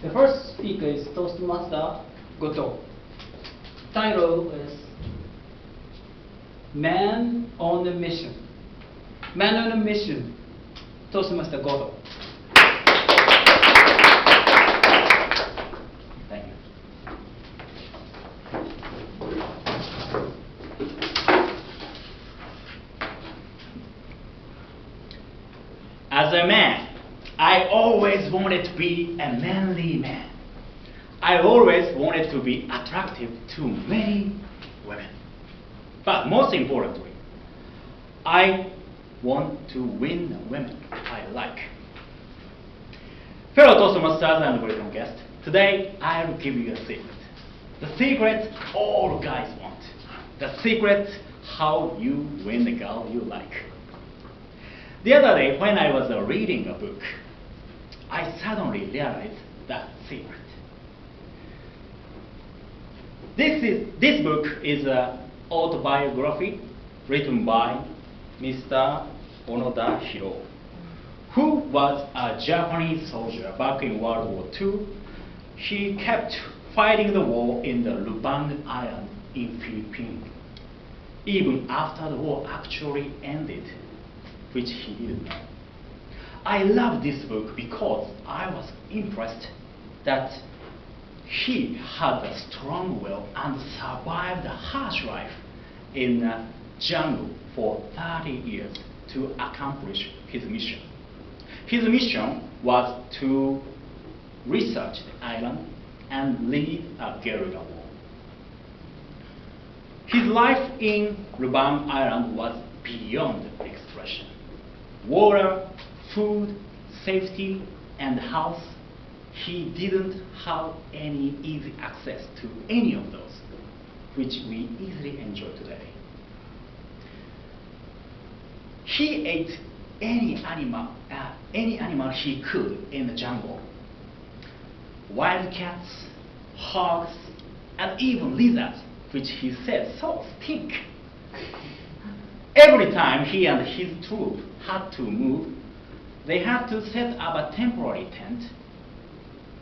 The first speaker is Toastmaster Goto. Title is Man on a Mission. Man on a Mission, Toastmaster Goto. Thank you. As a man, I always wanted to be a manly man. I always wanted to be attractive to many women. But most importantly, I want to win the women I like. Fellow Toastmasters and welcome guests, today I'll give you a secret. The secret all guys want. The secret how you win the girl you like. The other day when I was reading a book, I suddenly realized that secret. This book is an autobiography written by Mr. Onoda Hiro, who was a Japanese soldier back in World War II. He kept fighting the war in the Lubang Island in Philippines, even after the war actually ended, which he didn't know. I love this book because I was impressed that he had a strong will and survived a harsh life in the jungle for 30 years to accomplish his mission. His mission was to research the island and lead a guerrilla war. His life in Lubang Island was beyond expression. Water, food, safety, and house, he didn't have any easy access to any of those, which we easily enjoy today. He ate any animal he could in the jungle. Wild cats, hogs, and even lizards, which he said so stink. Every time he and his troop had to move, they had to set up a temporary tent,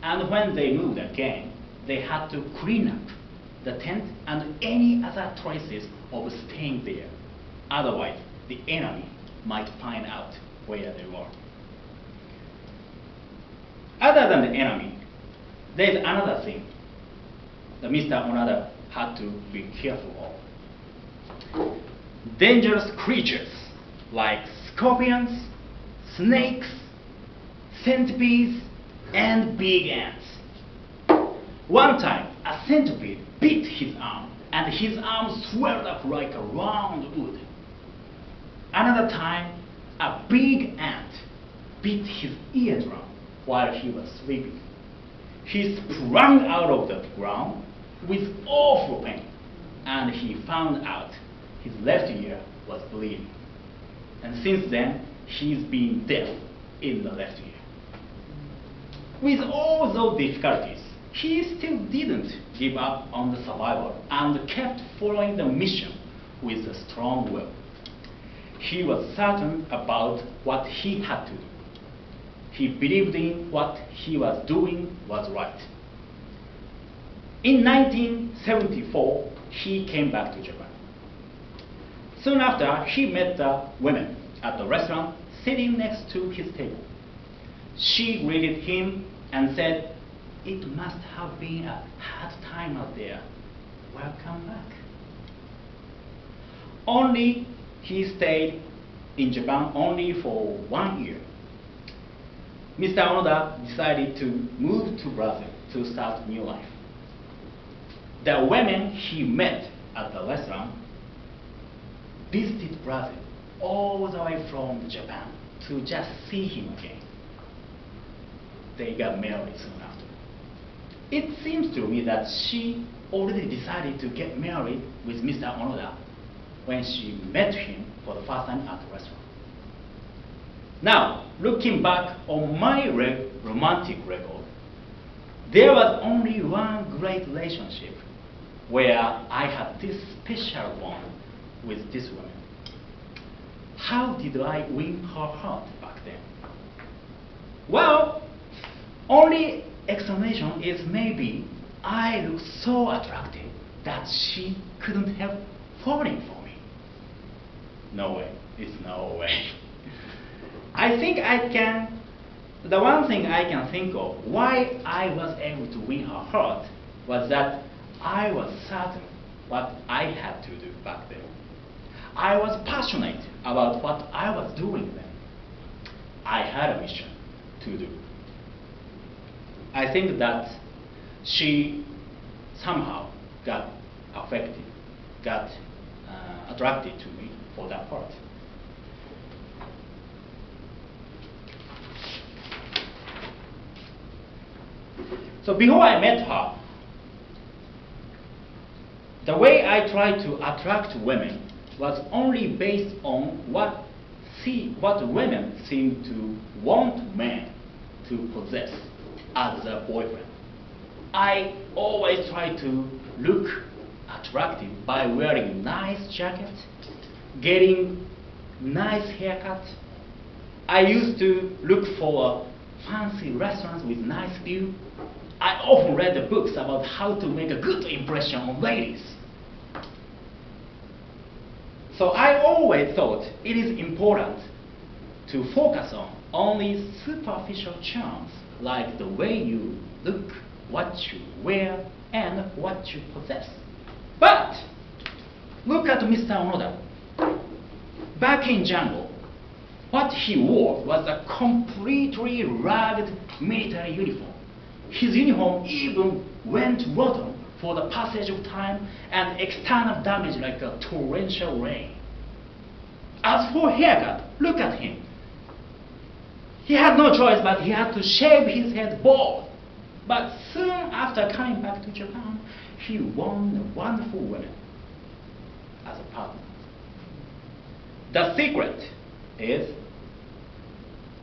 and when they moved again, they had to clean up the tent and any other traces of staying there. Otherwise, the enemy might find out where they were. Other than the enemy, there's another thing that Mr. Onoda had to be careful of. Dangerous creatures like scorpions, snakes, centipedes, and big ants. One time, a centipede bit his arm, and his arm swelled up like a round wood. Another time, a big ant bit his eardrum while he was sleeping. He sprang out of the ground with awful pain, and he found out his left ear was bleeding. And since then, he's been deaf in the left ear. With all those difficulties, he still didn't give up on the survival and kept following the mission with a strong will. He was certain about what he had to do. He believed in what he was doing was right. In 1974, he came back to Japan. Soon after, he met the women at the restaurant sitting next to his table. She greeted him and said, "It must have been a hard time out there. Welcome back." Only he stayed in Japan only for 1 year. Mr. Onoda decided to move to Brazil to start new life. The women he met at the restaurant visited Brazil all the way from Japan to just see him again. They got married soon after. It seems to me that she already decided to get married with Mr. Onoda when she met him for the first time at the restaurant. Now, looking back on my romantic record, there was only one great relationship where I had this special bond with this woman. How did I win her heart back then? Well, only explanation is maybe I look so attractive that she couldn't help falling for me. No way. It's no way. The one thing I can think of why I was able to win her heart was that I was certain what I had to do back then. I was passionate about what I was doing then. I had a mission to do. I think that she somehow got affected, got attracted to me for that part. So before I met her, the way I tried to attract women was only based on what women seem to want men to possess as a boyfriend. I always try to look attractive by wearing nice jacket, getting nice haircut. I used to look for fancy restaurants with nice view. I often read the books about how to make a good impression on ladies. So I always thought it is important to focus on only superficial charms like the way you look, what you wear, and what you possess. But look at Mr. Onoda. Back in jungle, what he wore was a completely ragged military uniform. His uniform even went rotten for the passage of time and external damage like a torrential rain. As for haircut, look at him. He had no choice, but he had to shave his head bald. But soon after coming back to Japan, he won a wonderful woman as a partner. The secret is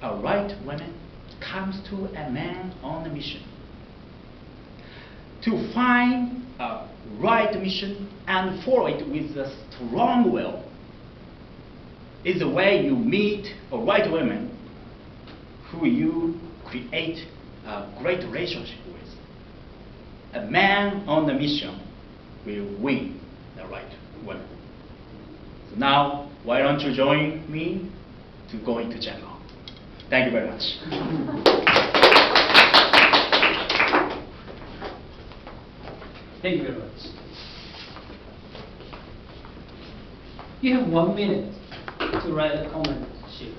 a right woman comes to a man on a mission. To find a right mission and follow it with a strong will is the way you meet a right woman who you create a great relationship with. A man on a mission will win the right woman. So now, why don't you join me to go into jungle? Thank you very much. Thank you very much. You have 1 minute to write a comment sheet.